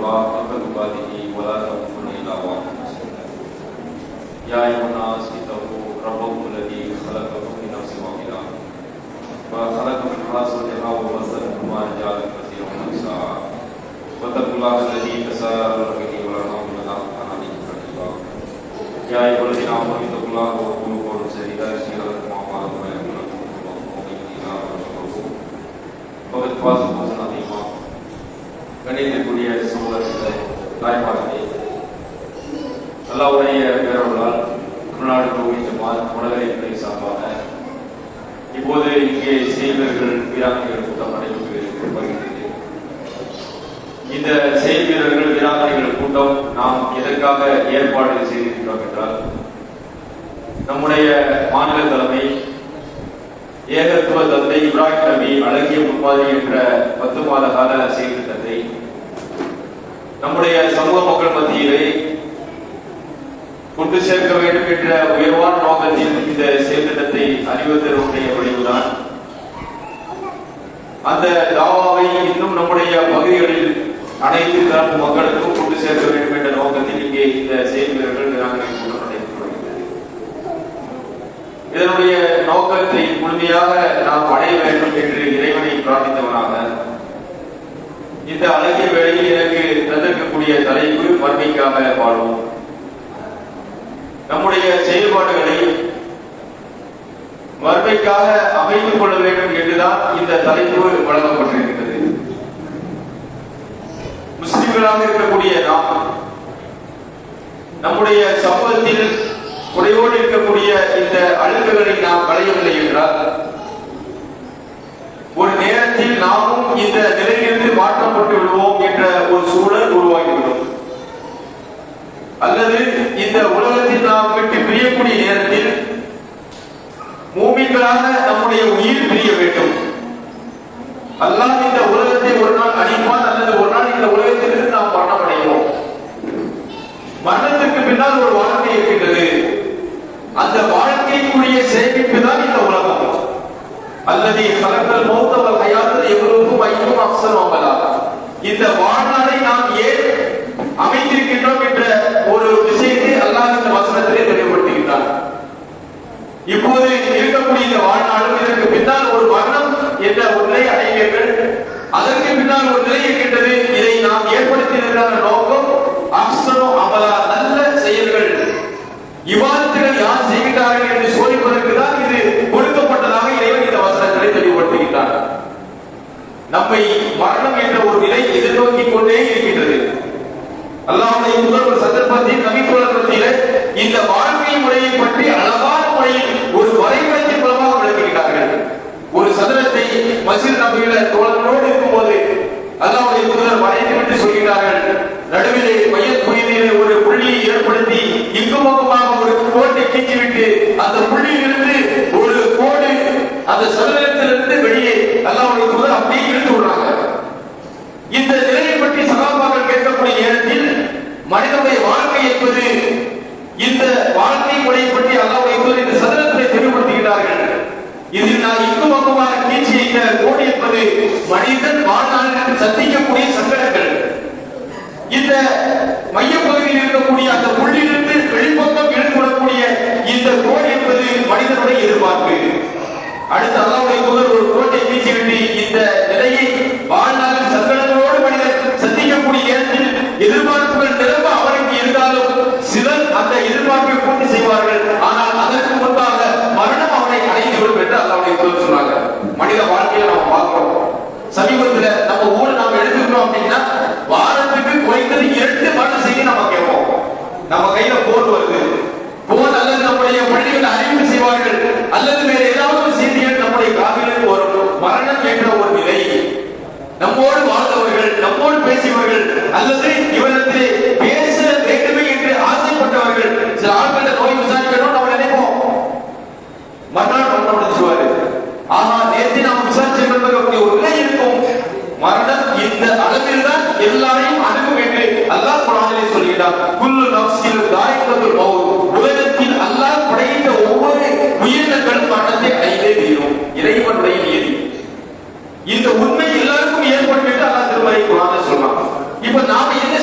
الله حق تقاته ولا تموتن إلا وأنتم مسلمون يا أيها الناس اتقوا ربكم الذي خلقكم من نفس واحدة وخلق منها زوجها وبث منهما رجالا كثيرا ونساء واتقوا الله الذي تساءلون به والأرحام إن الله كان عليكم رقيبا يا أيها الذين آمنوا اتقوا الله وقولوا قولا سديدا يصلح لكم أعمالكم ويغفر لكم ذنوبكم ومن يطع الله ورسوله فقد فاز فوزا عظيما. கணிதக்கூடிய சமூகத்தில் தாய்மார்களே, அல்லாஹ்வுடைய பேரருளால் தமிழ்நாடு தௌஹீத் ஜமாஅத் மொடகரை சார்பாக இப்போது இங்கே செய்வீரர்கள் வீராங்கனைகள் கூட்டம் நடைபெற்று வருகிறது. இந்த செய்வீரர்கள் வீராங்கனைகள் கூட்டம் நாம் எதற்காக ஏற்பாடு செய்திருக்கிறோம் என்றால், நம்முடைய மாநில தலைமை ஏகத்துவ தந்தை இப்ராஹிம் நபி அழகிய முன்மாதிரி என்ற 10 மாத கால செயல்திட்டத்தை நம்முடைய சமூக மக்கள் மத்தியிலே கொண்டு சேர்க்க வேண்டும் என்ற உயர்வான நோக்கத்தில் இந்த செயல்திட்டத்தை அறிவித்ததனுடைய விளைவுதான் அந்த தாவாவை இன்னும் நம்முடைய பகுதிகளில் அனைத்து தரப்பு மக்களுக்கும் கொண்டு சேர்க்க வேண்டும் என்ற நோக்கத்தில் இங்கே இந்த செயல்வீரர்கள் இதனுடைய நோக்கத்தை முழுமையாக நாம் அடைய வேண்டும் என்று இறைவனை பிரார்த்தித்தவனாக இந்த அழகிய வேளையில் எனக்கு தந்திருக்கக்கூடிய தலைப்பு மறுமைக்காக வாழ்வோம். நம்முடைய செயல்பாடுகளை மறுமைக்காக அமைத்துக் கொள்ள வேண்டும் என்றுதான் இந்த தலைப்பு வழங்கப்பட்டிருக்கிறது. முஸ்லிம்களாக இருக்கக்கூடிய நாம் நம்முடைய சமூகத்தில் குறையோடு இருக்கக்கூடிய இந்த அழுக்குகளை நாம் களையவில்லை என்றால் ஒரு நேரத்தில் நாமும் இந்த நிலையிலிருந்து மாற்றப்பட்டு விடுவோம் என்ற ஒரு சூழல் உருவாகிவிடும். அல்லது இந்த உலகத்தில் நாம் விட்டு பிரியக்கூடிய நேரத்தில் மூமின்களாக நம்முடைய உயிர் பிரிய வேண்டும். அல்லாஹ் இந்த உலகத்தை ஒரு நாள் அழிப்பான், அல்லது ஒரு நாள் இந்த உலகத்திலிருந்து நாம் மரணம் அடைவோம். மரணத்திற்கு பின்னால் ஒரு வாழ்க்கை இருக்கின்றது. அந்த வாழ்க்கைக்குரிய சேமிப்பு தான் இந்த உலகம். அல்லது கலக்கல் மௌத்தவல் ஹயாத் எவ்வளவுக்கும் ஐயும் அஃசனு அமலா. இந்த வாழ்நாளை நாம் ஏன் அமைத்திருக்கின்றோம் என்ற ஒரு விஷயத்தை அல்லாஹ் இந்த வசனத்திலே தெளிவுபடுத்துகின்றார். இப்போது இருக்கக்கூடிய இந்த வாழ்நாளும் இதற்கு பின்னால் ஒரு மரணம் என்ற ஒரு நிலை அடைவீர்கள். அதற்கு பின்னால் ஒரு நிலை இருக்கின்றது. இதை நாம் ஏற்படுத்தியிருக்கிற நோக்கம் அஃசனு அமலா, நல்ல செயல்கள், இவாதத்துகள் யார் செய்கிறார்கள் என்று சோதிப்பதற்கு தான் இது கொடுக்கப்பட்டதாக இறைவன் இந்த வசனங்களை தெளிவுபடுத்துகின்றார். நம்மை மரணம் என்ற ஒரு நிலை எதிர்நோக்கி கொண்டே இருக்கின்றது. அல்லாஹ்வுடைய தூதர் ஒரு சந்தர்ப்பத்தில் நபித்தோழர் மத்தியிலே இந்த வாழ்க்கை முறையை பற்றி அழகான முறையில் ஒரு வரைபடத்தின் மூலமாக விளக்குகிறார்கள். ஒரு சதுரத்தை மஸ்ஜித் நபியில தோழர்களோடு இருக்கும்போது அல்லாஹ்வுடைய தூதர் வரைந்துவிட்டு சொல்கிறார்கள், நடுவிலே மையத் பகுதியிலே ஒரு புள்ளியை ஏற்படுத்தி இங்குமுகமாக ஒரு கோட்டை கீச்சிவிட்டு அந்த புள்ளியிலிருந்து ஒரு கோடு அந்த சதுரத்திலிருந்து வெளியே அல்லாஹ்வுடைய தூதர் அப்படியே இழுத்து விடுறாங்க. இந்த நிலையை பற்றி சகாபாக்கள் கேட்கக்கூடிய நேரத்தில் மனிதனுடைய வாழ்க்கை என்பது இந்த வாழ்க்கை முறையை பற்றி அல்லாஹ்வுடைய தூதர் இந்த சதுரத்தை தெளிவுபடுத்துகிறார்கள். இதில் நான் இங்குமுகமாக கீச்சி இந்த கோடு என்பது மனிதன் வாழ்நாளில் சந்திக்கக்கூடிய சங்கடங்கள். இந்த மையப்பகுதியில் இருக்கக்கூடிய அந்த புள்ளியிலிருந்து வெளிப்பக்கம் இழுத்துவிடக்கூடிய இந்த கோடு என்பது மனிதனுடைய எதிர்பார்ப்பு. அடுத்து அல்லாஹ்வுடைய தூதர் ஒரு கோட்டை வீசிவிட்டு இந்த நிலையை வாழ்நாளில் சங்கடங்களோடு மனிதன் சந்திக்கக்கூடிய நேரத்தில் எதிர்பார்ப்புகள் நிரம்ப அவருக்கு இருந்தாலும் சிலர் அந்த எதிர்பார்ப்பை பூர்த்தி செய்வார்கள். ஆனால் அதற்கு முன்பாக மரணம் அவனை அடைந்துவிடும் என்று அல்லாஹ்வுடைய தூதர் சொன்னாங்க. மனித வாழ்க்கையில நாம் பார்க்கிறோம். சமீபத்தில் நம்ம ஊர் நாம் எடுத்துக்கிறோம் அப்படின்னா வாரத்துக்கு குறைந்தது 2 மரண செய்தி நம்ம கேட்போம். நம்ம கையில போன் வருது. போன் அல்லது நம்முடைய பள்ளிகள் அறிவிப்பு செய்வார்கள், அல்லது வேற ஏதாவது ஒரு செய்திகள் நம்முடைய காதுகளுக்கு வரும். மரணம் என்ற ஒரு நிலை, நம்மோடு வாழ்ந்தவர்கள், நம்மோடு பேசியவர்கள், அல்லது இவரிடத்திலே பேச வேண்டுமே என்று ஆசைப்பட்டவர்கள். சில ஆட்கள் நோய் விசாரிக்கணும் நம்ம நினைப்போம், மறுநாள் மரணம் அடைஞ்சுவாரு. ஆனா நேற்று நாம் விசாரிச்சு ஒரு நிலை இருக்கும். மரணம் இந்த அளவில் தான் எல்லாரையும் அணுகும் என்று அல்லாஹ் குர்ஆனிலே சொல்கிறார். குல்லு நஃப்ஸின் தாயிகத்துல் மௌத். உலகத்தில் அல்லாஹ் படைத்த ஒவ்வொரு உயிரினங்களும் மரணத்தை அடைந்தே தீரும். இறைவனுடைய நியதி. இந்த உண்மை எல்லாருக்கும் ஏற்பட்டு அல்லாஹ் திருமறை குர்ஆனில் சொல்றான். இப்ப நாம என்ன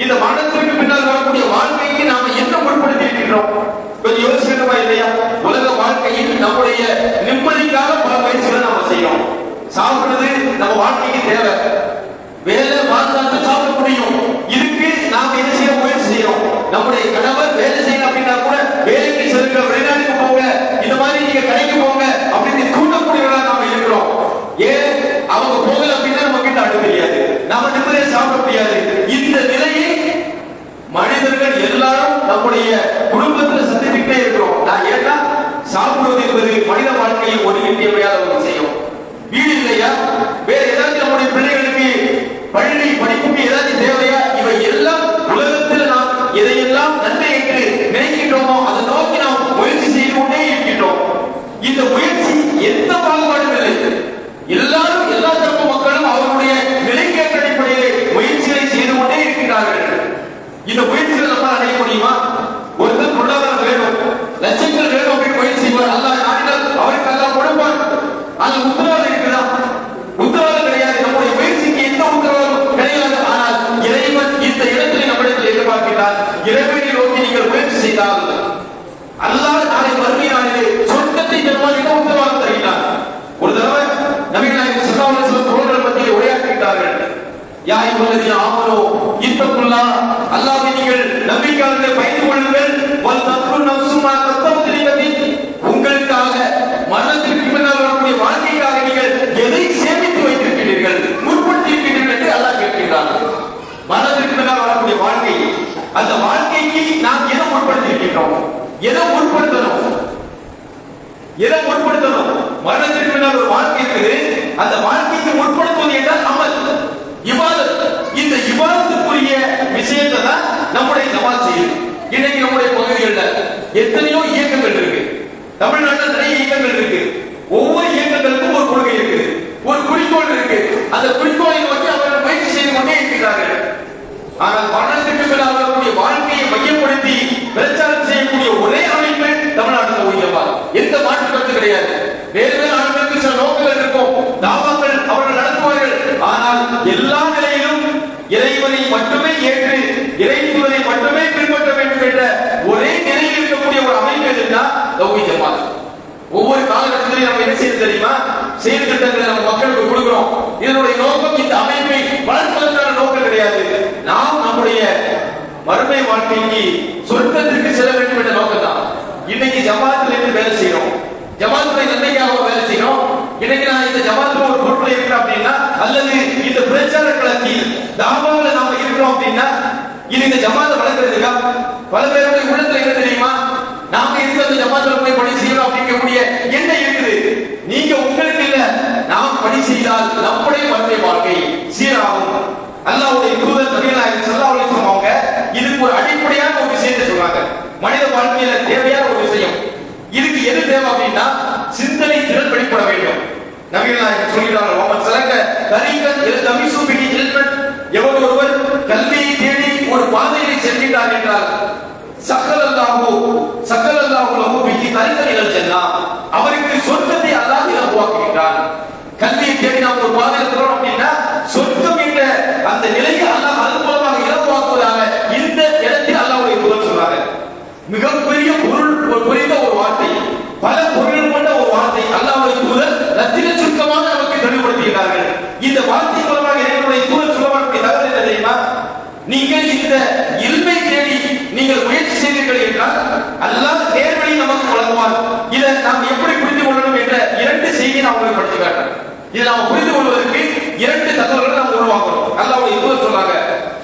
இந்த மரணத்திற்கு பின்னால் வரக்கூடிய வாழ்க்கைக்கு நாம என்ன முற்படுத்தி இருக்கின்றோம்? கொஞ்சம் யோசிக்கணுமா இல்லையா? உலக வாழ்க்கையில் நம்முடைய நிம்மதிக்காக பல முயற்சிகளை நாம செய்யறோம். சாப்பிடுறது நம்ம வாழ்க்கைக்கு தேவை. வேலை வாழ்ந்தாலும் சாப்பிட முடியும். இதுக்கு நாம என்ன செய்ய முயற்சி செய்யறோம்? நம்முடைய கணவர் வேலை செய்யணும் அப்படின்னா கூட வேலைக்கு செல்லுங்க, வெளிநாட்டுக்கு போங்க, இந்த மாதிரி நீங்க கடைக்கு போங்க அப்படின்னு தூண்டக்கூடியவர்களா நாம இருக்கிறோம். ஏன் அவங்க போகல அப்படின்னா நம்ம கிட்ட அடுக்க தெரியாது, நாம நிம்மதியை சாப்பிட முடியாது. இந்த நிலையை மனிதர்கள் எல்லாரும் நம்முடைய குடும்பத்தில் சந்தித்துக்கிட்டே இருக்கிறோம். நான் ஏன்னா சாப்பிடுவது என்பது மனித வாழ்க்கையில் ஒரு இன்றியமையாத ஒரு விஷயம். வீடு இல்லையா, வேற ஏதாவது நம்முடைய பிள்ளைகளுக்கு பள்ளி படிப்புக்கு ஏதாவது தேவையா? இவை எல்லாம் உலகத்தில் நாம் எதையெல்லாம் நன்மை என்று நினைக்கின்றோமோ அதை நோக்கி நாம் முயற்சி செய்து கொண்டே இருக்கின்றோம். இந்த முயற்சி எந்த பாகுபாடும் இல்லை. எல்லாரும் எல்லா தரப்பு மக்களும் அவருடைய நிலைக்கேற்ற அடிப்படையிலே முயற்சிகளை செய்து கொண்டே இருக்கிறார்கள். இந்த முயற்சிகளை நம்மால் அடைய முடியுமா? ஒருத்தர் பொருளாதாரம் வேணும், லட்சங்கள் வேணும் அப்படின்னு முயற்சி செய்வார். அல்லாஹ் நாடினால் அவருக்கு அல்லாஹ் கொடுப்பார். அது உத்தரவாதம் இருக்குதா? உத்தரவாதம் கிடையாது. நம்முடைய முயற்சிக்கு எந்த உத்தரவாதம் கிடையாது. ஆனால் இறைவன் இந்த இடத்தில் நம்மிடத்தில் எதிர்பார்க்கிறார். இறைவனை நோக்கி நீங்கள் முயற்சி செய்தால் அல்லாஹ் நாளை மறுமை நாளிலே சொர்க்கத்தை தருவார் என்ற உத்தரவாதம் தருகிறார். ஒரு தடவை நபிகள் நாயகம் ஸல்லல்லாஹு அலைஹி வஸல்லம் தோழர்கள் மத்தியில் உரையாற்றுகிறார்கள். யா அய்யுஹல்லதீன ஆமனூ இத்தகுல்லாஹ், அல்லாஹ்வை நீங்கள் நம்பிக்கையாளர்களை பயந்து கொள்ளுங்கள். வல் தக்குன் நஃப்ஸும் மா கஸபத் லிகதின், உங்களுக்காக மரணத்திற்கு பின்னால் வரக்கூடிய வாழ்க்கைக்காக நீங்கள் எதை சேமித்து வைத்திருக்கிறீர்கள், முற்படுத்தி இருக்கிறீர்கள் என்று அல்லாஹ் கேட்கிறார். மரணத்திற்கு பின்னால் வரக்கூடிய வாழ்க்கை, அந்த வாழ்க்கைக்கு நாம் எதை முற்படுத்தி இருக்கின்றோம்? எதை முற்படுத்தணும்? எதை முற்படுத்தணும்? மரணத்திற்கு பின்னால் ஒரு வாழ்க்கை இருக்குது. அந்த வாழ்க்கைக்கு முற்படுத்துவது என்றால் அமல், இபாதத். இந்த இபாதத்துக்குரிய விஷயத்தை தான் நம்முடைய ஜமாத் செய்யுது. இன்னைக்கு நம்முடைய பகுதிகளில் எத்தனையோ இயக்கங்கள் இருக்கு. தமிழ்நாட்டில் நிறைய இயக்கங்கள் இருக்கு. ஒவ்வொரு இயக்கங்களுக்கும் ஒரு கொள்கை இருக்கு, ஒரு குறிக்கோள் இருக்கு. அந்த குறிக்கோளை நோக்கி அவர்கள் முயற்சி செய்து கொண்டே இருக்கிறார்கள். ஆனால் மரணத்திற்கு பின்னால் வரக்கூடிய வாழ்க்கையை மையப்படுத்தி பிரச்சாரம் செய்யக்கூடிய ஒரே அமைப்பு தமிழ்நாட்டில் ஊழியர்கள். எந்த மாற்று கருத்து கிடையாது. வேறு வேறு ஆட்களுக்கு சில நோக்கங்கள் இருக்கும், தாவாக்கள் அவர்கள் நடத்துவார்கள். ஆனால் எல்லா நிலையிலும் இறைவனை மட்டுமே ஏற்று இறைவனை மட்டுமே பின்பற்ற வேண்டும் என்ற ஒரே நிலையில் இருக்கக்கூடிய ஒரு அமைப்பு எதுனா தௌஹீத் ஜமாத். ஒவ்வொரு காலகட்டத்திலையும் நம்ம என்ன செய்ய தெரியுமா? செயல் திட்டங்களை நம்ம மக்களுக்கு கொடுக்கிறோம். இதனுடைய நோக்கம் இந்த அமைப்பை வளர்ப்பதற்கான நோக்கம் கிடையாது. நாம் நம்முடைய மறுமை வாழ்க்கைக்கு சொர்க்கத்திற்கு செல்ல வேண்டும் என்ற நோக்கம் தான். இன்னைக்கு ஜமாத்தில் இருந்து வேலை செய்யறோம், ஜமாத்துடைய நன்மைக்காக வேலை செய்யறோம். இன்னைக்கு நான் இந்த ஜமாத்துல ஒரு பொறுப்புல இருக்கிறேன் அப்படின்னா, அல்லது இந்த பிரச்சார களத்தில் தாவால நாம இருக்கிறோம் அப்படின்னா, இது இந்த ஜமாத்தை வளர்க்கறதுக்கா? பல பேருடைய உள்ளத்துல என்ன தெரியுமா? நாம இருக்கிற அந்த ஜமாத்துல போய் பணி செய்யணும் அப்படிங்கக்கூடிய எண்ணம் இருக்குது. நீங்க உங்களுக்கு இல்ல, நாம் பணி செய்தால் நம்முடைய மறுமை வாழ்க்கை சீராகும். அல்லாஹ்வுடைய தூதர் நபிகள் நாயகம் ஸல்லல்லாஹு அலைஹி வஸல்லம் அவங்க இதுக்கு ஒரு அடிப்படையான ஒரு விஷயத்தை சொல்றாங்க. மனித வாழ்க்கையில தேவையான ஒரு விஷயம். இதுக்கு எது தேவை அப்படின்னா சிந்தனை திறன் வெளிப்பட வேண்டும். நபிகள் நாயகம் சொல்கிறார்கள், "வமன் சலக தரீகன் யல்தமிசு பிஹி இல்மன்", எவர் ஒருவர் கல்வியை தேடி ஒரு பாதையை செல்கிறார் என்றால் சகலல்லாஹு லஹு பிஹி தரீகன் இலல் ஜன்னah, அவருக்கு சொர்க்கத்தை அல்லாஹ் இலகுவாக்குகிறான். கல்வியை தேடி நாம் ஒரு பாதையில் போறோம் அப்படின்னா சொர்க்கம் என்ற அந்த நிலையை அல்லாஹ் அதன் மூலமாக இலகுவாக்குவதாக இந்த இடத்தில் அல்லாஹ்வுடைய தூதர் சொல்றாங்க. மிகப்பெரிய பொருள் புரிந்த ஒரு வார்த்தை, பல பொருள் கொண்ட ஒரு வார்த்தை. அல்லாஹ்வுடைய தூதர் ரத்தின சுருக்கமாக நமக்கு தெளிவுபடுத்துகிறார்கள். இந்த வார்த்தை மூலமாக இறைவனுடைய தூதர் சொல்லக்கூடிய தகவல் என்ன தெரியுமா? நீங்கள் இந்த இல்மை தேடி நீங்கள் முயற்சி செய்தீர்கள் என்றால் அல்லாஹ் நேர்வழி நமக்கு வழங்குவார். இதை நாம் எப்படி புரிந்து கொள்ளணும் என்ற இரண்டு செய்தியை நான் உங்களுக்கு படித்து காட்டுறேன். இதை நாம் புரிந்து கொள்வதற்கு இரண்டு தகவல்களை நாம் உருவாக்கணும். அல்லாஹ்வுடைய தூதர் சொல்றாங்க,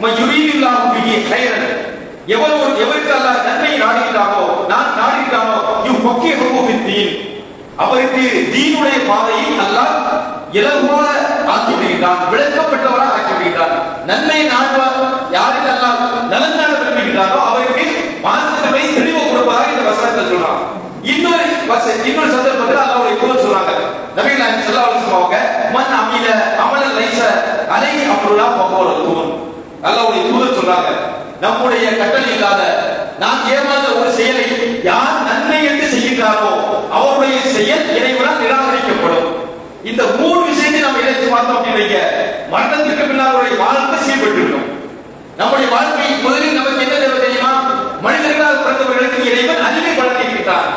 "மயுரீதுல்லாஹு பிஹி கைரன்", எவருக்கு அல்லாஹ் நன்மை நாடுகிறானோ, நான் நாடுகிறானோ, யுஃபக்கிஹுஹு ஃபித்தீன், அவருக்கு தீனுடைய பாதையை அல்லாஹ் இலகுவாக ஆக்கி விடுகிறான், விளக்கப்பட்டவராக ஆக்கி விடுகிறான். நன்மை நாடுவார் யாருக்கு அல்லாஹ் நலன் நாட விரும்புகிறாரோ அவருக்கு மார்க்கத்தை தெளிவு கொடுப்பதாக இந்த வசனத்தை சொல்றான். இன்னொரு சந்தர்ப்பத்தில் அல்லாஹ்வுடைய தூதர் சொல்றாங்க, நபிகள் நாயகம் ஸல்லல்லாஹு அலைஹி வஸல்லம் அவங்க, "மன் அமில அமலன் லைஸ அலைஹி அம்ருனா ஃபஹுவ ரத்தூன்", அல்லாஹ்வுடைய தூதர் சொல்றாங்க, நம்முடைய கட்டளை இல்லாத நாம் ஏமாந்த ஒரு செயலை யார் நன்மை என்று செய்கிறாரோ அவருடைய செயல் இறைவனால் நிராகரிக்கப்படும். இந்த மூணு விஷயத்தை நாம் இணைத்து பார்த்தோம் அப்படின்றீங்க, மரணத்திற்கு பின்னால் வாழ்க்கை சீர்பட்டு இருக்கும். நம்முடைய வாழ்க்கை முதலில் நமக்கு என்ன தேவை தெரியுமா? மனிதர்களால் பிறந்தவர்களுக்கு இறைவன் அறிவை வழங்கியிருக்கிறார்.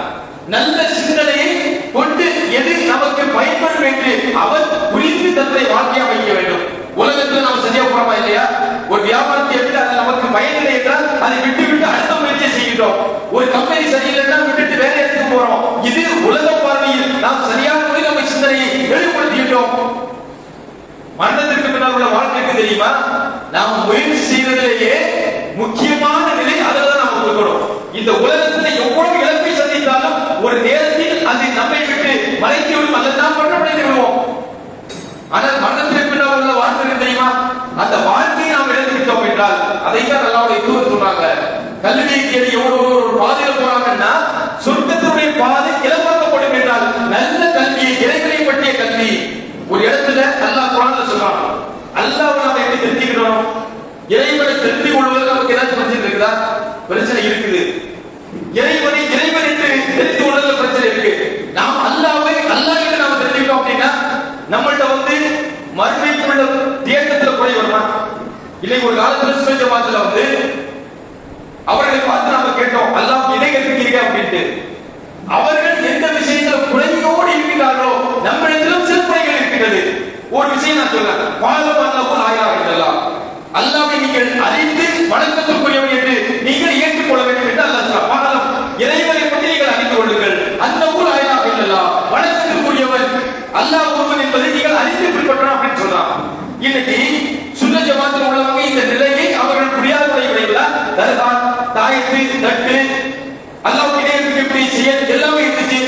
நல்ல சிந்தனையை கொண்டு எது நமக்கு பயன்படும் என்று அவர் புரிந்து தன்னுடைய வாழ்க்கையை அமைக்க வேண்டும். உலகத்தில் நாம் சரியா போறோமா இல்லையா? ஒரு வியாபாரத்தை எடுத்து அது நமக்கு பயனில்லை என்றால் அதை விட்டு விட்டு அடுத்த முயற்சி செய்கிறோம். ஒரு கம்பெனி சரியில்லைன்னா விட்டுட்டு வேற இடத்துக்கு போறோம். இது உலக பார்வையில் நாம் சரியான முறையில் நம்ம சிந்தனையை வெளிப்படுத்திட்டோம். மரணத்திற்கு பின்னால் உள்ள வாழ்க்கைக்கு தெரியுமா? நாம் முயற்சி செய்வதிலேயே முக்கியமான நிலை அதில் நாம் கொடுக்கிறோம். இந்த உலகத்தில் எவ்வளவு இழப்பை சந்தித்தாலும் ஒரு நேரத்தில் அது நம்மை விட்டு மறைத்து விடும் அல்லது நாம் பற்றப்படைந்து விடுவோம். ஆனால் மரணத்திற்கு பின்னால் உள்ள வாழ்க்கை தெரியுமா? அந்த வாழ்க்கையை நாம் இழந்து விட்டோம் என்றால் அதைத்தான் அல்லாஹ்வுடைய தூதர் சொல்றாங்க. கல்வியை தேடி எவ்வளவு ஒரு பாதையில் போறாங்கன்னா சொர்க்கத்தினுடைய பாதை இலவசப்படும் என்றால் நல்ல கல்வி, இறைவனை பற்றிய கல்வி. ஒரு இடத்துல அல்லாஹ் குர்ஆன்ல சொல்றான், அல்லாஹ்வை நாம எப்படி தெரிஞ்சுக்கிறோம்? இறைவனை தெரிந்து கொள்வதற்கு நமக்கு ஏதாச்சும் பிரச்சனை இருக்குதா? பிரச்சனை இருக்குது. இறைவனை இறைவன் என்று தெரிந்து கொள்வதில் பிரச்சனை இருக்கு. நாம் அல்லாஹ்வை அல்லாஹ் என்று நாம தெரிஞ்சுக்கிட்டோம் அப்படின்னா நம்மள்ட்ட மறுமைக்குள்ள தேட்டத்துல குறை வருமா? இல்லை. ஒரு காலத்துல சுன்னத் ஜமாத்துல அவர்களை பார்த்து நாம கேட்டோம், அல்லாஹ் இணை கற்பிக்கிறீங்க அப்படின்ட்டு. அவர்கள் எந்த விஷயத்துல குறையோடு இருக்கிறார்களோ நம்மிடத்திலும் சில குறைகள் இருக்கிறது. ஒரு விஷயம் நான் சொல்றேன், பாலம் அல்லாஹ் ஆயிரா இல்லல்லாஹ், அல்லாஹ்வை நீங்கள் அறிந்து வணக்கத்திற்குரியவன் என்று நீங்கள் ஏற்றுக்கொள்ள வேண்டும் என்று அல்லாஹ் சொல்றான். பாலம் இறைவனை பற்றி நீங்கள் அறிந்து கொள்ளுங்கள். அல்லாஹ் ஆயிரா இல்லல்லாஹ், வணக்கத்திற்குரியவன் அல்லாஹ் ஒருவன் என்பதை நீங்கள் அறிந்து பின்பற்றணும் அப்படின்னு சொல்றான். இன்னைக்கு சுன்னத் ஜமாத்தில் உள்ளவங்க இந்த நிலையை அவர்கள் புரியாத விளைவுல தர்கா, தாயத்து, தட்டு, அல்லாஹ்வுக்கு இணை எப்படி செய்ய எல்லாமே இருந்துச்சு.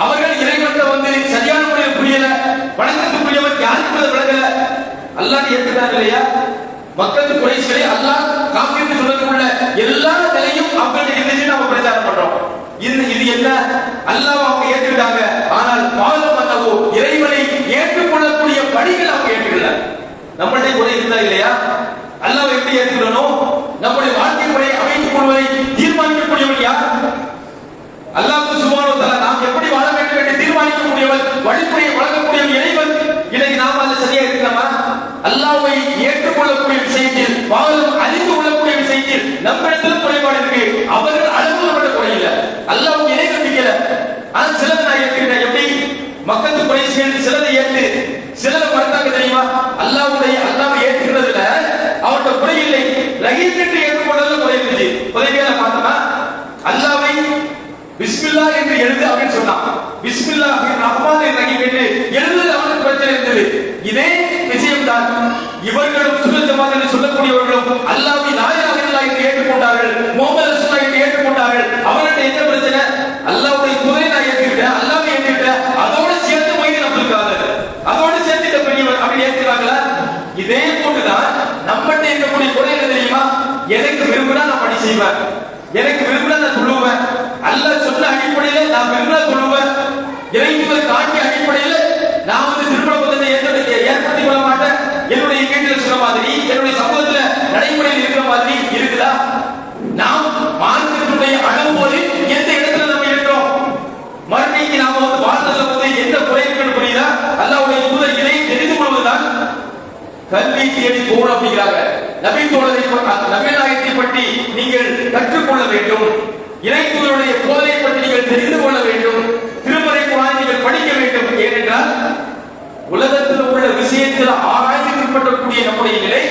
அவர்கள் இறைவனை சரியான முறையில் புரியல, வணக்கத்துக்குரியவன் யாருக்கு விளங்கல. அல்லாஹ் ஏற்றுக்கிறார் இல்லையா? மக்களுக்கு குறைகளை அல்லாஹ் காப்பீட்டு சொல்லக்கூடிய எல்லா நிலையும் அவர்கள் இருந்துச்சு நம்ம பிரச்சாரம் பண்றோம். இது என்ன? அல்லாஹ் அவங்க ஏற்றுக்கிட்டாங்க, ஆனால் பாலம் அல்லாஹ் இறைவனை ஏற்றுக்கொள்ளக்கூடிய படிகள் அவங்க ஏற்றுக்கல. நம்மளுடைய குறை இருந்தா இல்லையா? அல்லாஹ் எப்படி ஏற்றுக்கணும்? நம்முடைய வாழ்க்கை முறையை அமைத்துக் கொள்வதை தீர்மானிக்கக்கூடியவன் யார்? அல்லாஹ் சுப்ஹானஹு வ தஆலா நாம் எப்படி வாழ வேண்டும் என்று தீர்மானிக்கக்கூடியவன், வழிமுறையை வழங்கக்கூடியவன் இறைவன். இதை நாம் அதை சரியா இருக்கலாமா? அல்லாஹ்வை ஏற்றுக்கொள்ளக்கூடிய விஷயத்தில், பாலம் அறிந்து கொள்ளக்கூடிய விஷயத்தில் நம்மிடத்தில் குறைபாடு இருக்கு. அவர்கள் அளவு நம்மகிட்ட குறையில, அல்லாஹ்வுக்கு இணை கற்பிக்கல. ஆனா சிலதை நான் ஏற்றுக்கிறேன். எப்படி? மக்களுக்கு குறை செய்து சிலதை ஏற்று சிலரை மறந்தாங்க தெரியுமா? அல்லாஹ்வை ஏற்றுக்கிறதுல அவர்கிட்ட குறை இல்லை, ரஹீம் ஏற்றுக்கொண்டதுல குறை இருந்துச்சு. உதவியால பார்த்தோம்னா அல்லாஹ்வை பிஸ்மில்லாஹ் என்று எழுது அப்படின்னு சொன்னான். பிஸ்மில்லாஹ் ரஹ்மானிர் ரஹீம் என்று எழுதுறது அவனுக்கு பிரச்சனை இருந்தது. இதே விஷயம் தான் இவர்களும் சுன்னத் ஜமாத் என்று சொல்லக்கூடியவர்களும் அல்லாஹ்வை லா இலாஹ இல்லல்லாஹ் என்று ஏற்றுக்கொண்டார்கள், முஹம்மது ரசூலுல்லாஹ் என்று ஏற்றுக்கொண்டார்கள். அவர்கிட்ட என்ன பிரச்சனை? அல்லாஹ்வுடைய குதிரை நான் ஏற்றுக்கிட்டேன், அல்லாஹ்வை ஏற்றுக்கிட்டேன், அதோட சேர்த்து மைதி நம்பிருக்காங்க, அதோட சேர்த்து பெரியவர் அப்படி ஏற்றுக்கிறாங்களா? இதே போட்டுதான் நம்மகிட்ட இருக்கக்கூடிய குறை என்ன தெரியுமா? எனக்கு விரும்பினா நான் பணி செய்வேன், எனக்கு விரும்பினா நான் சொல்லுவேன், அல்லாஹ் சொன்ன அடிப்படையில நான் விரும்பினா சொல்லுவேன், இறைவனை காட்டிய அடிப்படையில நான் திருமண பந்தத்தை ஏற்படுத்திக் கொள்ள மாட்டேன். என்னுடைய வீட்டில் சொன்ன மாதிரி, என்னுடைய சமூகத்துல நடைமுறையில் இருக்கிற மாதிரி இருக்குதா? நாம் மார்க்கத்துடைய அளவோடு எந்த இடத்துல நம்ம இருக்கிறோம்? மறுமைக்கு நாம வாழ்ந்ததுல எந்த குறை இருக்குன்னு புரியுதா? அல்லாஹ்வுடைய தூதர் இதை தெரிந்து கொள்வதுதான் கல்வி தேடி போகணும் அப்படிங்கிறாங்க. நபி தோழரை நபிநாயகத்தை பற்றி நீங்கள் கற்றுக்கொள்ள வேண்டும், இறை தூதருடைய போதனை பற்றி நீங்கள் தெரிந்து கொள்ள வேண்டும், திருமறை குர்ஆனை நீங்கள் படிக்க வேண்டும். ஏனென்றால் உலகத்தில் உள்ள விஷயத்தில் ஆராய்ந்து பின்பற்றக்கூடிய நம்முடைய நிலை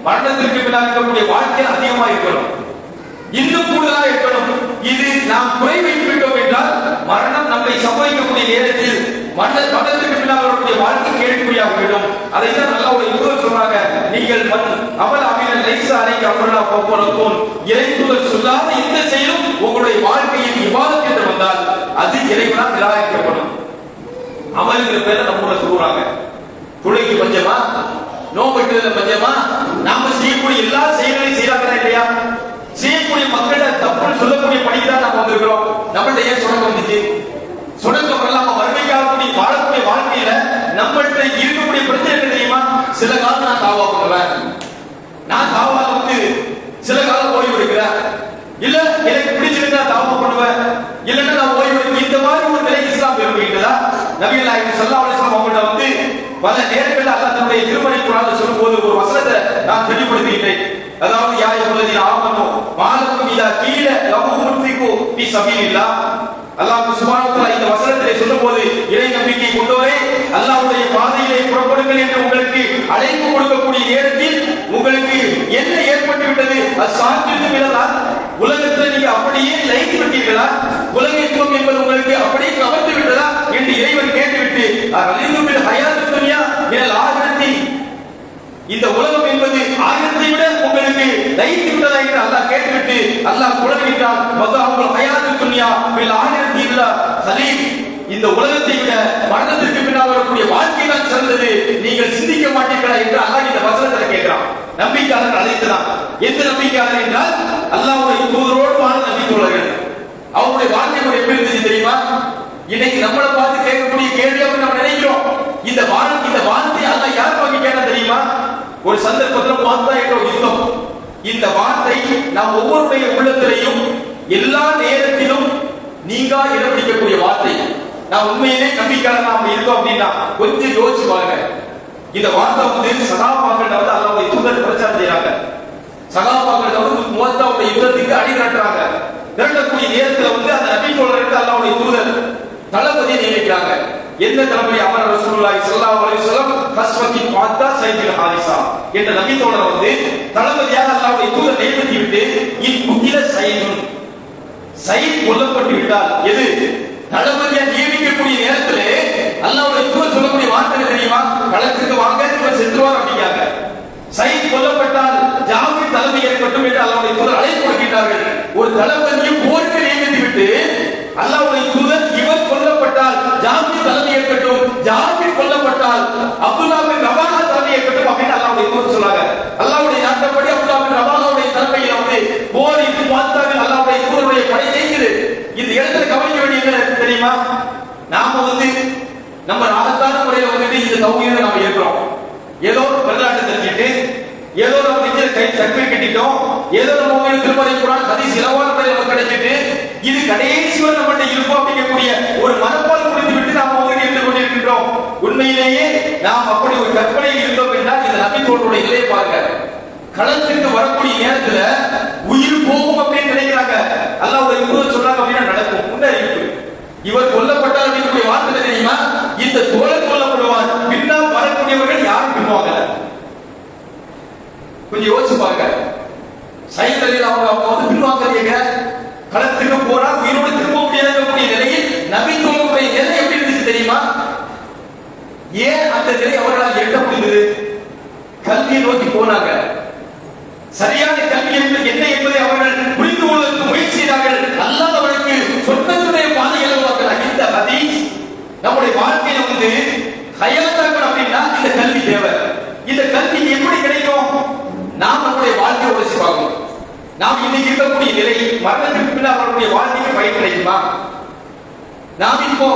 மரணத்திற்கு பின்னால் இருக்கக்கூடிய வாழ்க்கையில் அதிகமாக இருக்கணும், இன்னும் கூடுதலாக இருக்கணும். இது நாம் குறை வைத்து விட்டோம் என்றால் மரணம் நம்மை சம்பவிக்கக்கூடிய நேரத்தில் மரணத்திற்கு பின்னால் வரக்கூடிய வாழ்க்கை கேள்விக்குறியாக வேண்டும். அதைத்தான் அல்லாஹ்வுடைய தூதர் சொன்னாங்க, நீங்கள் அமல் அமீன் லைஸா அலைஹி அம்ருனா ஃபவலக்கும், இறை தூதர் சொல்லாத எந்த செயலும் உங்களுடைய வாழ்க்கையில் இபாதத் என்று வந்தால் அது இறைவனால் நிராகரிக்கப்படும். அமல்ங்கிற பேர்ல நம்ம ஊர்ல சொல்றாங்க, தொழுகை பஞ்சமா, நோம்புல பஞ்சமா, நாம செய்யக்கூடிய எல்லா செயல்களையும் செய்யறாங்களா இல்லையா? செய்யக்கூடிய மக்கள்கிட்ட தப்புன்னு சொல்லக்கூடிய பணிதான் நம்ம வந்திருக்கிறோம். நம்மள்ட்ட ஏன் சுணக்கம் வந்துச்சு? சுணக்கம் இல்லாம வறுமைக்காகக்கூடிய வாழக்கூடிய வாழ்க்கையில நம்மள்ட்ட இருக்கக்கூடிய பிரச்சனை என்ன தெரியுமா? சில காலம் நான் தாவா பண்ணுவேன், நான் தாவா சில காலம் ஓய்வு எடுக்கிறேன், இல்ல எனக்கு பிடிச்சிருந்தா தாவா பண்ணுவேன், இல்லன்னா நான் ஓய்வு எடுப்பேன். இந்த மாதிரி ஒரு நிலை இஸ்லாம் விரும்புகிறதா? நபிகள் நாயகம் ஸல்லல்லாஹு அலைஹி வஸல்லம் அவங்கள்ட்ட பல நேரங்களில் அல்லாஹ் தன்னுடைய திருமறை குர்ஆன்ல சொல்லும்போது ஒரு வசனத்தை நான் தெளிவுபடுத்துகிறேன். அதாவது யா அய்யுஹல்லதீன ஆமனூ மாலக்கும் இதா கீல லஹு முன்ஃபிகு ஃபீ ஸபீலில்லாஹ். அல்லாஹ் சுப்ஹானஹு வ தஆலா இந்த வசனத்தை சொல்லும்போது இறை நம்பிக்கை கொண்டவரே அல்லாஹ்வுடைய பாதையிலே புறப்படுங்கள் என்று உங்களுக்கு அழைப்பு கொடுக்கக்கூடிய நேரத்தில் உங்களுக்கு என்ன ஏற்பட்டு விட்டது? அஸ்ஸாத்திற்கு பிறகு உலகத்தில் நீங்க அப்படியே லைட் விட்டீர்களா? உலக இன்பம் என்பது உங்களுக்கு அப்படியே கவர்ந்து விட்டதா என்று இறைவன் கேட்டுவிட்டு அலிந்துபில் ஹயாத்து துன்யா மினல் ஆகிரத்தி, இந்த உலகம் என்பது ஆகிரத்தை விட உங்களுக்கு லைட் விட்டதா என்று அல்லாஹ் கேட்டுவிட்டு அல்லாஹ் குழந்தைகிறான் வதாஹுல் ஹயாத்து துன்யா மினல் ஆகிரத்தி இல்லா சலீம். இந்த உலகத்தை விட மரணத்திற்கு பின்னால் வரக்கூடிய வாழ்க்கை தான் சிறந்தது, நீங்கள் சிந்திக்க மாட்டீர்களா என்று அல்லாஹ் இந்த வசனத்தில் கேட்கிறான். நம்பிக்கையாளர் அழைத்துதான். எந்த நம்பிக்கையாளர் என்றால் அல்லாஹ்வுடைய தூதரோடு வாழ்ந்த நம்பிக்கையாளர்கள். அவருடைய வாழ்க்கை முறை எப்படி இருந்துச்சு தெரியுமா? இன்னைக்கு நம்மளை பார்த்து கேட்கக்கூடிய கேள்வி அப்படின்னு நம்ம நினைக்கிறோம். இந்த வார்த்தை அல்லாஹ் யார் வாங்கி கேட்டா தெரியுமா? ஒரு சந்தர்ப்பத்தில் பார்த்தா என்ற ஒரு யுத்தம். இந்த வார்த்தை நாம் ஒவ்வொருடைய உள்ளத்திலையும் எல்லா நேரத்திலும் நீங்க இடம் பிடிக்கக்கூடிய வார்த்தை. நான் உண்மையிலே நம்பிக்கையாளர் நாம இருக்கோம் அப்படின்னா கொஞ்சம் யோசிச்சு பாருங்க. இந்த வார்த்தை வந்து சகாபாக்கள் வந்து அல்லாஹ்வுடைய தூதர் பிரச்சாரம் செய்யறாங்க. சகாபாக்கள் வந்து முவத்தாவுடைய யுத்தத்துக்கு அணி திரட்டுறாங்க. திரட்டக்கூடிய நேரத்தில் வந்து அந்த நபி தோழருக்கு அல்லாஹ்வுடைய தூதர் தளபதியை நியமிக்கிறாங்க. எந்த தளபதி? அமர் ரசூலுல்லாஹி ஸல்லல்லாஹு அலைஹி வஸல்லம் கஸ்வத்தின் பார்த்தா சையதுல் ஹாரிஸா என்ற நபி தோழர் வந்து தளபதியாக அல்லாஹ்வுடைய தூதர் நியமித்து விட்டு இக்குகில சைதுன், சைத் கொல்லப்பட்டு விட்டால் எது தளபதியா நியமிக்கக்கூடிய நேரத்திலே அல்லாஹ்வுடைய தூதர் சொல்லக்கூடிய வார்த்தை தெரியுமா? களத்துக்கு வாங்க, இவர் செத்துவார் அப்படிங்கிறாங்க. சைத் கொல்லப்பட்டால் ஜாபீர் தலைமை ஏற்பட்டும் என்று அல்லாஹ்வுடைய தூதர் அழைப்பு கொடுக்கிறார்கள். ஒரு தளபதியை போருக்கு நியமித்து விட்டு அல்லாஹ்வுடைய தூதர் இவர் கொல்லப்பட்டால் ஜாபீர் தலைமை ஏற்பட்டும், ஜாபீர் கொல்லப்பட்டால் அப்துல்லாஹ் பின் ரவாஹா தலைமை ஏற்பட்டும் அப்படின்னு அல்லாஹ்வுடைய தூதர் சொன்னாங்க. அல்லாஹ்வுடைய நாட்டப்படி அப்துல்லாஹ் பின் ரவாஹாவுடைய தலைமையில் வந்து போரிட்டு பார்த்தார்கள். அல்லாஹ்வுடைய தூதருடைய படை ஜெயிக்குது. இந்த இடத்துல கவனிக்க வேண்டியது என்ன தெரியுமா? நாம வந்து நம்ம ராகத்தான முறையில வந்து இந்த தௌஹீதை நாம ஏற்கிறோம். ஏதோ வரலாற்றை தெரிஞ்சிட்டு, ஏதோ நம்ம நிச்சய கை சர்வே கட்டிட்டோம், ஏதோ நம்ம திருமறை குர்ஆன் ஹதீஸ் இலவான முறையில் நமக்கு கிடைச்சிட்டு இது கடைசி வரை நம்மகிட்ட இருக்கும் அப்படிங்கக்கூடிய ஒரு மனப்பால் முடித்து விட்டு நாம் வந்து இருந்து கொண்டிருக்கின்றோம். உண்மையிலேயே நாம் அப்படி ஒரு கற்பனையில் இருந்தோம் என்றால் இந்த நபி தோழருடைய நிலையை பாருங்க. களத்திற்கு வரக்கூடிய நேரத்துல உயிர் போகும் அப்படின்னு நினைக்கிறாங்க. அல்லாஹ்வுடைய தூதர் சொல்றாங்க அப்படின்னா நடக்கும். முன்னறிவிப்பு. இவர் கொல்லப்பட்டார் அப்படிங்கக்கூடிய வார்த்தை தெரியுமா? இந்த தோழர் கொல்லப்படுவார், பின்னால் வரக்கூடியவர்கள் யாரும் பின்வாங்க. கொஞ்சம் யோசிச்சு பாருங்க. சையத் அலி அவங்க வந்து பின்வாங்க. களத்துக்கு போறா உயிரோடு திரும்ப முடியாதக்கூடிய நிலையில் நபி தோழருடைய நிலை எப்படி இருந்துச்சு தெரியுமா? ஏன் அந்த நிலை அவர்களால் எட்ட முடிந்தது? கல்வியை நோக்கி போனாங்க. சரியான கல்வி என்பது என்ன என்பதை அவர்கள் புரிந்து கொள்வதற்கு முயற்சி செய்தார்கள். அல்லாஹ் அவர்களுக்கு சொர்க்கத்துடைய பாதையை உருவாக்குறார். இந்த ஹதீஸ் நம்முடைய வாழ்க்கையில வந்து ஹயாத்தாக்கணும் அப்படின்னா இந்த கல்வி தேவை. இந்த கல்வி எப்படி கிடைக்கும்? நாம் நம்முடைய வாழ்க்கையை உழைச்சி பார்க்கணும். நாம் இன்னைக்கு இருக்கக்கூடிய நிலை மரணத்துக்கு பின்னால் அவருடைய வாழ்க்கைக்கு பயன் கிடைக்குமா? நாம் இப்போ